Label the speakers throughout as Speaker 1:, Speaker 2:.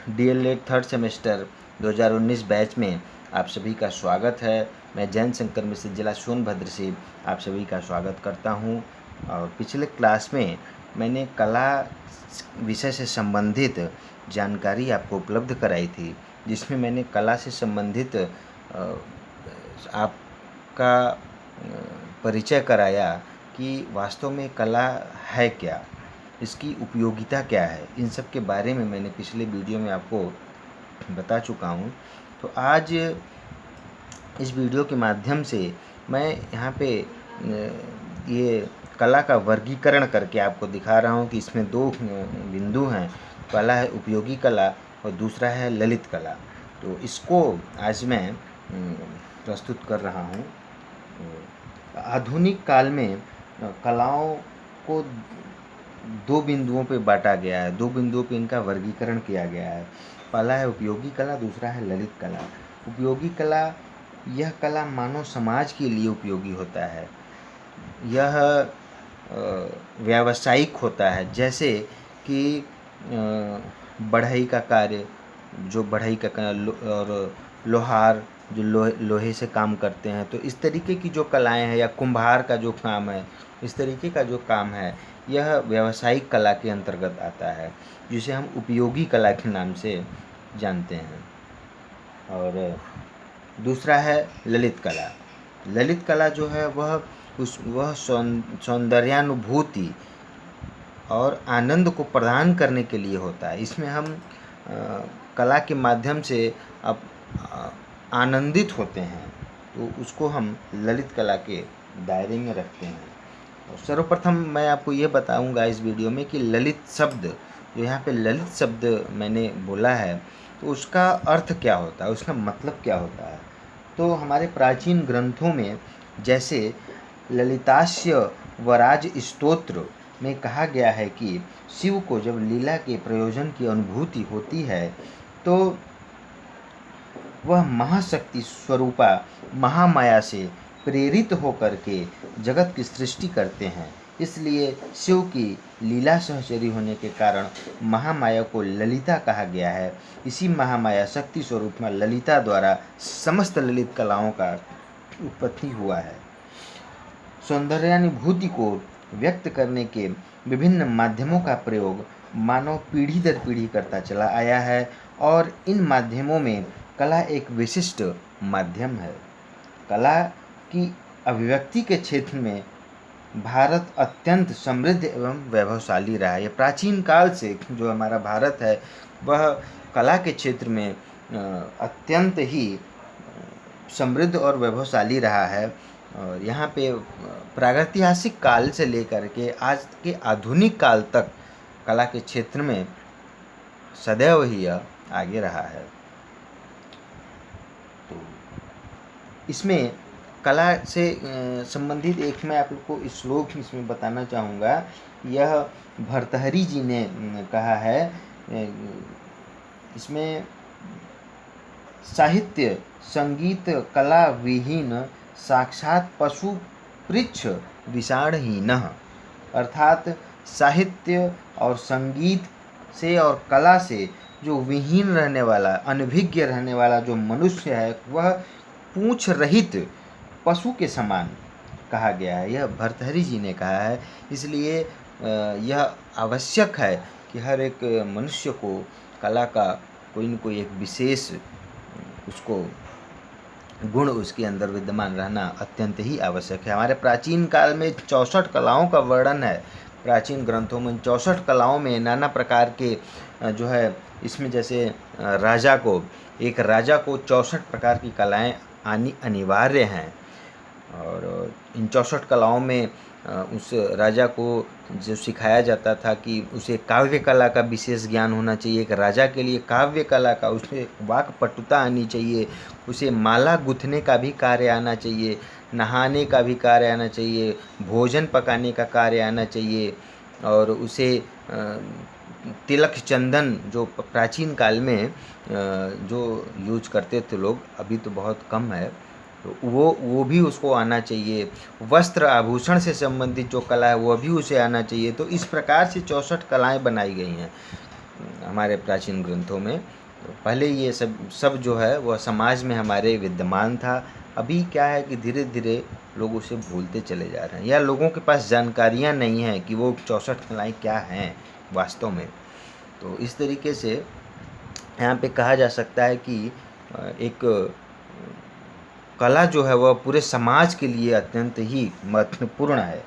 Speaker 1: DElEd third semester 2019 batch में आप सभी का स्वागत है। मैं जैन शंकर मिश्र जिला सोनभद्र से आप सभी का स्वागत करता हूं। और पिछले क्लास में मैंने कला विषय से संबंधित जानकारी आपको उपलब्ध कराई थी, जिसमें मैंने कला से संबंधित आपका परिचय कराया कि वास्तव में कला है क्या, इसकी उपयोगिता क्या है। इन सब के बारे में मैंने पिछले वीडियो में आपको बता चुका हूँ। तो आज इस वीडियो के माध्यम से मैं यहाँ पे ये कला का वर्गीकरण करके आपको दिखा रहा हूँ कि इसमें दो बिंदु हैं। पहला है उपयोगी कला और दूसरा है ललित कला। तो इसको आज मैं प्रस्तुत कर रहा हूँ। आधुनिक काल में कलाओं को दो बिंदुओं पे बांटा गया है, दो बिंदुओं पे इनका वर्गीकरण किया गया है। पहला है उपयोगी कला, दूसरा है ललित कला। उपयोगी कला, यह कला मानव समाज के लिए उपयोगी होता है। यह व्यावसायिक होता है, जैसे कि बढ़ई का कार्य, जो बढ़ई का और लोहार जो लोहे से काम करते हैं। तो इस तरीके की जो कलाएं हैं, या कुम्हार का जो काम है, इस तरीके का जो काम है, यह व्यावसायिक कला के अंतर्गत आता है, जिसे हम उपयोगी कला के नाम से जानते हैं। और दूसरा है ललित कला। ललित कला जो है वह सौंदर्यानुभूति और आनंद को प्रदान करने के लिए होता है। इसमें हम कला के माध्यम से आनंदित होते हैं, तो उसको हम ललित कला के दायरे में रखते हैं। सर्वप्रथम मैं आपको ये बताऊंगा इस वीडियो में कि ललित शब्द, जो यहाँ पे ललित शब्द मैंने बोला है, तो उसका अर्थ क्या होता है, उसका मतलब क्या होता है। तो हमारे प्राचीन ग्रंथों में, जैसे ललितास्य वराज स्तोत्र में कहा गया है कि शिव को जब लीला के प्रयोजन की अनुभूति होती है, तो वह महाशक्ति स्वरूपा महामाया से प्रेरित होकर के जगत की सृष्टि करते हैं। इसलिए शिव की लीला सहचरी होने के कारण महामाया को ललिता कहा गया है। इसी महामाया शक्ति स्वरूप में ललिता द्वारा समस्त ललित कलाओं का उत्पत्ति हुआ है। सौंदर्यानुभूति को व्यक्त करने के विभिन्न माध्यमों का प्रयोग मानव पीढ़ी दर पीढ़ी करता चला आया है, और इन माध्यमों में कला एक विशिष्ट माध्यम है। कला की अभिव्यक्ति के क्षेत्र में भारत अत्यंत समृद्ध एवं वैभवशाली रहा है। प्राचीन काल से जो हमारा भारत है, वह कला के क्षेत्र में अत्यंत ही समृद्ध और वैभवशाली रहा है। और यहाँ पे प्रागैतिहासिक काल से लेकर के आज के आधुनिक काल तक कला के क्षेत्र में सदैव ही यह आगे रहा है। तो इसमें कला से संबंधित एक मैं आपको श्लोक इसमें बताना चाहूँगा। यह भर्तृहरि जी ने कहा है। इसमें साहित्य संगीत कला विहीन साक्षात पशु पृच्छ विषाणहीनः, अर्थात साहित्य और संगीत से और कला से जो विहीन रहने वाला, अनभिज्ञ रहने वाला जो मनुष्य है, वह पूंछ रहित पशु के समान कहा गया है। यह भर्तृहरि जी ने कहा है। इसलिए यह आवश्यक है कि हर एक मनुष्य को कला का कोई न कोई एक विशेष उसको गुण उसके अंदर विद्यमान रहना अत्यंत ही आवश्यक है। हमारे प्राचीन काल में 64 कलाओं का वर्णन है। प्राचीन ग्रंथों में 64 कलाओं में नाना प्रकार के जो है, इसमें जैसे एक राजा को 64 प्रकार की कलाएं आनी अनिवार्य हैं। और इन 64 कलाओं में उस राजा को जो सिखाया जाता था कि उसे काव्य कला का विशेष ज्ञान होना चाहिए। एक राजा के लिए काव्य कला का, उसमें वाक पटुता आनी चाहिए, उसे माला गूंथने का भी कार्य आना चाहिए, नहाने का भी कार्य आना चाहिए, भोजन पकाने का कार्य आना चाहिए, और उसे तिलक चंदन जो प्राचीन काल में जो यूज करते थे लोग, अभी तो बहुत कम है, तो वो भी उसको आना चाहिए। वस्त्र आभूषण से संबंधित जो कला है वो भी उसे आना चाहिए। तो इस प्रकार से 64 कलाएं बनाई गई हैं। हमारे प्राचीन ग्रंथों में। तो पहले ये सब जो है वह समाज में हमारे विद्यमान था। अभी क्या है कि धीरे धीरे लोग उसे भूलते चले जा रहे हैं, या लोगों के पास जानकारियाँ नहीं हैं कि वो 64 कलाएँ क्या हैं वास्तव में। तो इस तरीके से यहाँ पे कहा जा सकता है कि एक कला जो है वह पूरे समाज के लिए अत्यंत ही महत्वपूर्ण है।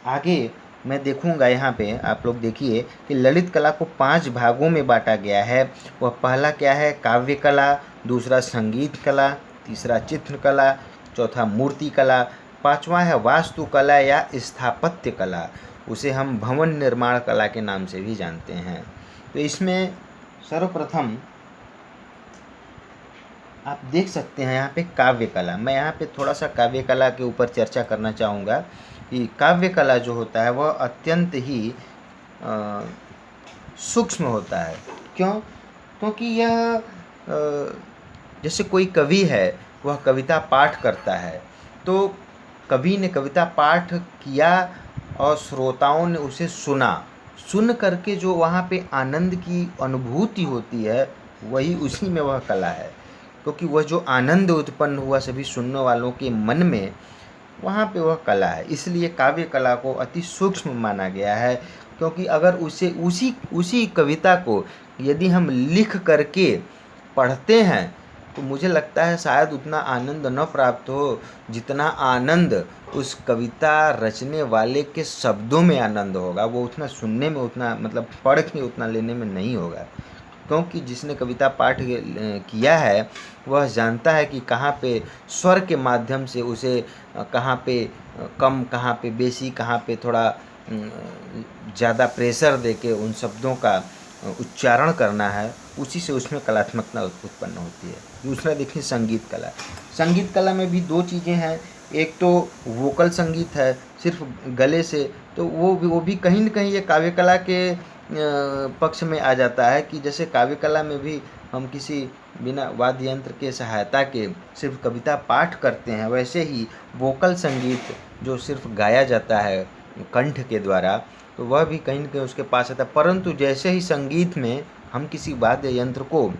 Speaker 1: आगे मैं देखूंगा, यहाँ पे आप लोग देखिए कि ललित कला को 5 भागों में बांटा गया है। वह पहला क्या है? काव्य कला, दूसरा संगीत कला, तीसरा चित्रकला, चौथा मूर्ति कला, पांचवा है वास्तु कला या स्थापत्य कला। उसे हम भवन निर्माण कला के नाम से भी जानते हैं। तो इसमें सर्वप्रथम आप देख सकते हैं यहाँ पे काव्य कला। मैं यहाँ पे थोड़ा सा काव्य कला के ऊपर चर्चा करना चाहूँगा कि काव्य कला जो होता है वह अत्यंत ही सूक्ष्म होता है। क्यों? क्योंकि यह जैसे कोई कवि है, वह कविता पाठ करता है, तो कवि ने कविता पाठ किया और श्रोताओं ने उसे सुना। सुन करके जो वहाँ पे आनंद की अनुभूति होती है, वही उसी में वह कला है। क्योंकि वह जो आनंद उत्पन्न हुआ सभी सुनने वालों के मन में, वहाँ पे वह कला है। इसलिए काव्य कला को अति सूक्ष्म माना गया है। क्योंकि अगर उसी कविता को यदि हम लिख करके पढ़ते हैं तो मुझे लगता है शायद उतना आनंद न प्राप्त हो जितना आनंद उस कविता रचने वाले के शब्दों में आनंद होगा। वो उतना सुनने में, उतना मतलब पढ़ के उतना लेने में नहीं होगा। क्योंकि जिसने कविता पाठ किया है वह जानता है कि कहाँ पे स्वर के माध्यम से उसे कहाँ पे कम, कहाँ पे बेसी, कहाँ पे थोड़ा ज़्यादा प्रेशर देके उन शब्दों का उच्चारण करना है, उसी से उसमें कलात्मकता उत्पन्न होती है। दूसरा देखिए संगीत कला। संगीत कला में भी 2 चीज़ें हैं। एक तो वोकल संगीत है, सिर्फ गले से, तो वो भी कहीं न कहीं ये काव्य कला के पक्ष में आ जाता है कि जैसे काव्य कला में भी हम किसी बिना वाद्य यंत्र के सहायता के सिर्फ कविता पाठ करते हैं, वैसे ही वोकल संगीत जो सिर्फ गाया जाता है कंठ के द्वारा, तो वह भी कहीं न कहीं उसके पास आता है। परंतु जैसे ही संगीत में हम किसी वाद्य यंत्र को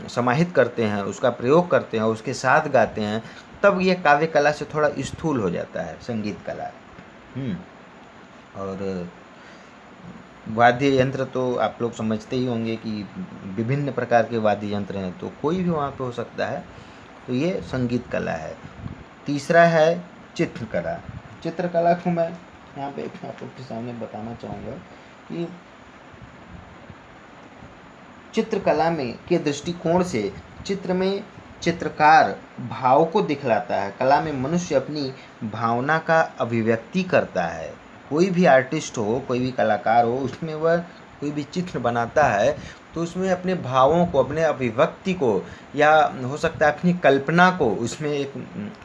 Speaker 1: समाहित करते हैं, उसका प्रयोग करते हैं, उसके साथ गाते हैं, तब ये काव्य कला से थोड़ा स्थूल हो जाता है संगीत कला। और वाद्य यंत्र तो आप लोग समझते ही होंगे कि विभिन्न प्रकार के वाद्य यंत्र हैं, तो कोई भी वहाँ पे हो सकता है। तो ये संगीत कला है। तीसरा है चित्रकला। चित्रकला को मैं यहाँ पे आप लोग के सामने बताना चाहूँगा कि चित्रकला में के दृष्टिकोण से चित्र में चित्रकार भाव को दिखलाता है। कला में मनुष्य अपनी भावना का अभिव्यक्ति करता है। कोई भी आर्टिस्ट हो, कोई भी कलाकार हो, उसमें वह कोई भी चित्र बनाता है तो उसमें अपने भावों को, अपने अभिव्यक्ति को, या हो सकता है अपनी कल्पना को उसमें एक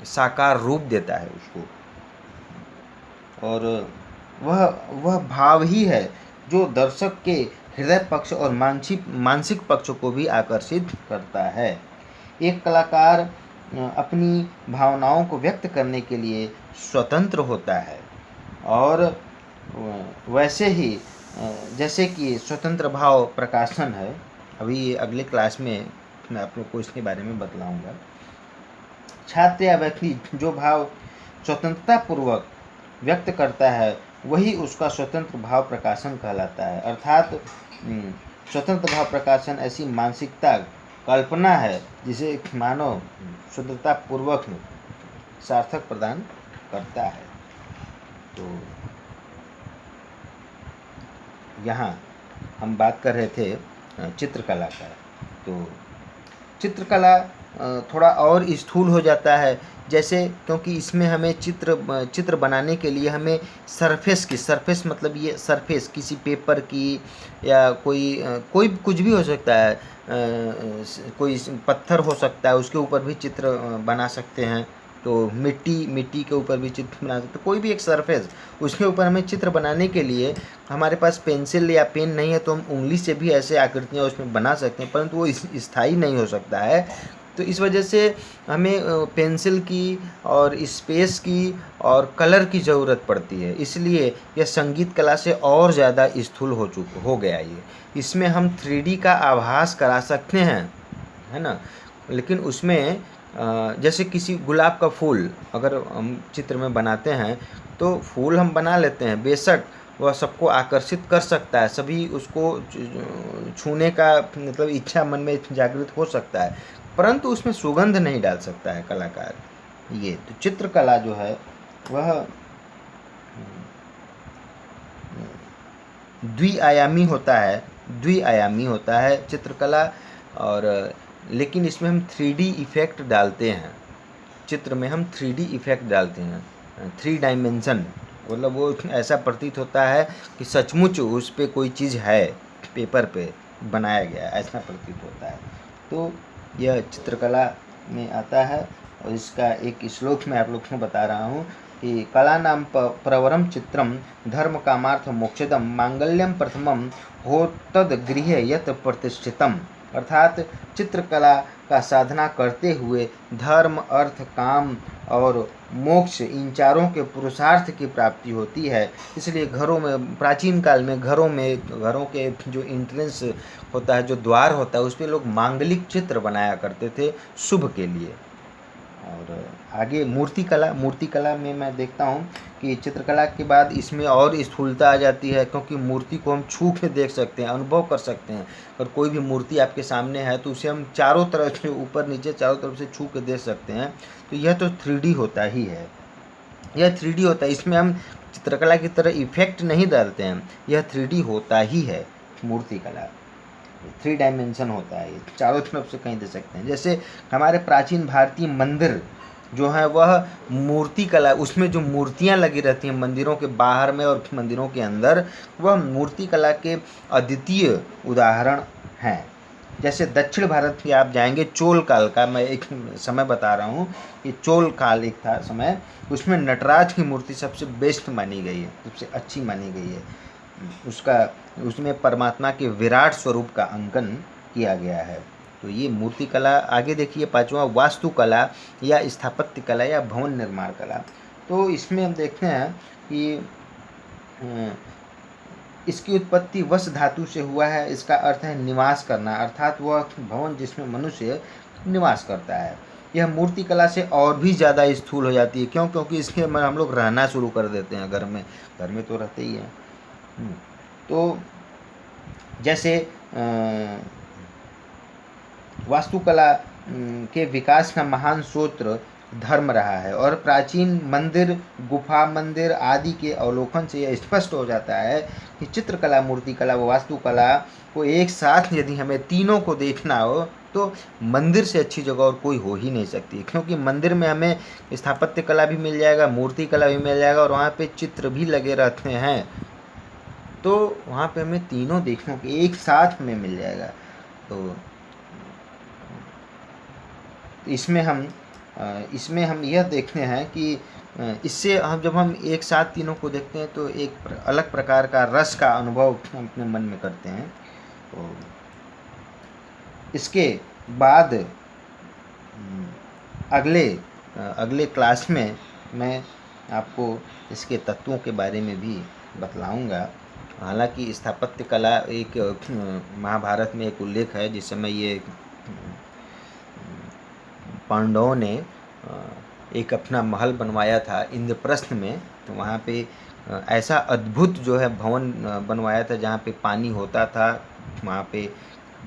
Speaker 1: साकार रूप देता है उसको। और वह भाव ही है जो दर्शक के हृदय पक्ष और मानसिक पक्ष को भी आकर्षित करता है। एक कलाकार अपनी भावनाओं को व्यक्त करने के लिए स्वतंत्र होता है। और वैसे ही जैसे कि स्वतंत्र भाव प्रकाशन है, अभी अगले क्लास में मैं आप लोग को इसके बारे में बतलाऊंगा। छात्र या व्यक्ति जो भाव स्वतंत्रता पूर्वक व्यक्त करता है वही उसका स्वतंत्र भाव प्रकाशन कहलाता है। अर्थात स्वतंत्र भाव प्रकाशन ऐसी मानसिकता, कल्पना है जिसे मानव स्वतंत्रता पूर्वक सार्थक प्रदान करता है। तो यहाँ हम बात कर रहे थे चित्रकला का। तो चित्रकला थोड़ा और स्थूल हो जाता है, जैसे क्योंकि इसमें हमें चित्र बनाने के लिए हमें सरफेस मतलब ये सरफेस किसी पेपर की, या कोई कुछ भी हो सकता है, कोई पत्थर हो सकता है, उसके ऊपर भी चित्र बना सकते हैं। तो मिट्टी के ऊपर भी चित्र बना सकते, कोई भी एक सरफेस, उसके ऊपर हमें चित्र बनाने के लिए हमारे पास पेंसिल या पेन नहीं है तो हम उंगली से भी ऐसे आकृतियाँ उसमें बना सकते हैं, परंतु वो स्थायी नहीं हो सकता है। तो इस वजह से हमें पेंसिल की और स्पेस की और कलर की ज़रूरत पड़ती है। इसलिए यह संगीत कला से और ज़्यादा स्थूल हो गया ये। इसमें हम 3D का आभास करा सकते हैं, है ना। लेकिन उसमें जैसे किसी गुलाब का फूल अगर हम चित्र में बनाते हैं तो फूल हम बना लेते हैं, बेशक वह सबको आकर्षित कर सकता है, सभी उसको छूने का मतलब इच्छा मन में जागृत हो सकता है, परंतु उसमें सुगंध नहीं डाल सकता है कलाकार। ये तो चित्रकला जो है वह द्विआयामी होता है चित्रकला। और लेकिन इसमें हम 3D इफ़ेक्ट डालते हैं, चित्र में हम 3D इफ़ेक्ट डालते हैं, 3 डायमेंशन, मतलब वो ऐसा प्रतीत होता है कि सचमुच उस पर कोई चीज़ है, पेपर पे बनाया गया, ऐसा प्रतीत होता है। तो यह चित्रकला में आता है। और इसका एक श्लोक मैं आप लोग को बता रहा हूँ कि कला नाम प्रवरम चित्रम धर्म कामार्थ मोक्षदम मांगल्यम प्रथमम हो तद गृह यत प्रतिष्ठितम। अर्थात चित्रकला का साधना करते हुए धर्म, अर्थ, काम और मोक्ष इन चारों के पुरुषार्थ की प्राप्ति होती है। इसलिए घरों में, प्राचीन काल में घरों के जो एंट्रेंस होता है, जो द्वार होता है, उस पर लोग मांगलिक चित्र बनाया करते थे शुभ के लिए। और आगे मूर्तिकला में मैं देखता हूँ कि चित्रकला के बाद इसमें और स्थूलता आ जाती है, क्योंकि मूर्ति को हम छू के देख सकते हैं, अनुभव कर सकते हैं। और कोई भी मूर्ति आपके सामने है तो उसे हम चारों तरफ से, ऊपर नीचे चारों तरफ से छू के देख सकते हैं। तो यह तो 3D होता ही है, यह 3D होता है। इसमें हम चित्रकला की तरह इफेक्ट नहीं डालते हैं, यह 3D होता ही है। मूर्तिकला 3 डायमेंशन होता है, चारों तरफ से कहीं दे सकते हैं। जैसे हमारे प्राचीन भारतीय मंदिर जो है वह मूर्ति कला, उसमें जो मूर्तियां लगी रहती हैं मंदिरों के बाहर में और मंदिरों के अंदर, वह मूर्ति कला के अद्वितीय उदाहरण हैं। जैसे दक्षिण भारत की आप जाएंगे, चोल काल का मैं एक समय बता रहा हूँ कि चोल काल एक था समय, उसमें नटराज की मूर्ति सबसे बेस्ट मानी गई है, सबसे अच्छी मानी गई है। उसमें परमात्मा के विराट स्वरूप का अंकन किया गया है। तो ये मूर्ति कला। आगे देखिए 5वां वास्तुकला या स्थापत्य कला या भवन निर्माण कला। तो इसमें हम देखते हैं कि इसकी उत्पत्ति वस धातु से हुआ है। इसका अर्थ है निवास करना, अर्थात वह भवन जिसमें मनुष्य निवास करता है। यह मूर्ति कला से और भी ज़्यादा स्थूल हो जाती है। क्यों? क्योंकि इसके हम लोग रहना शुरू कर देते हैं घर में तो रहते ही हैं। तो जैसे वास्तुकला के विकास का महान स्रोत धर्म रहा है। और प्राचीन मंदिर, गुफा मंदिर आदि के अवलोकन से यह स्पष्ट हो जाता है कि चित्रकला, मूर्तिकला व वास्तुकला को एक साथ यदि हमें तीनों को देखना हो तो मंदिर से अच्छी जगह और कोई हो ही नहीं सकती। क्योंकि मंदिर में हमें स्थापत्य कला भी मिल जाएगा, मूर्ति कला भी मिल जाएगा, और वहाँ पे चित्र भी लगे रहते हैं। तो वहाँ पे हमें तीनों देखने को एक साथ में मिल जाएगा। तो इसमें हम यह देखते हैं कि इससे जब हम एक साथ तीनों को देखते हैं तो एक अलग प्रकार का रस का अनुभव हम अपने मन में करते हैं। तो इसके बाद अगले क्लास में मैं आपको इसके तत्वों के बारे में भी बतलाऊंगा। हालांकि स्थापत्य कला एक महाभारत में एक उल्लेख है, जिस समय ये पांडवों ने एक अपना महल बनवाया था इंद्रप्रस्थ में। तो वहाँ पे ऐसा अद्भुत जो है भवन बनवाया था, जहाँ पे पानी होता था वहाँ पे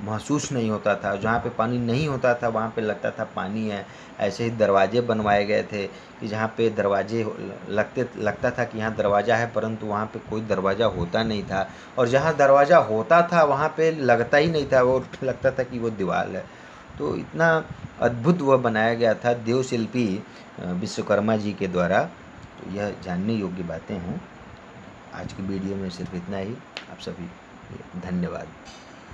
Speaker 1: महसूस नहीं होता था, जहाँ पे पानी नहीं होता था वहाँ पे लगता था पानी है। ऐसे ही दरवाजे बनवाए गए थे कि जहाँ पे दरवाजे लगता था कि यहाँ दरवाज़ा है, परंतु वहाँ पे कोई दरवाज़ा होता नहीं था। और जहाँ दरवाज़ा होता था वहाँ पे लगता ही नहीं था, वो लगता था कि वो दीवार है। तो इतना अद्भुत वह बनाया गया था देवशिल्पी विश्वकर्मा जी के द्वारा। तो यह जानने योग्य बातें हैं। आज की वीडियो में सिर्फ इतना ही। आप सभी धन्यवाद।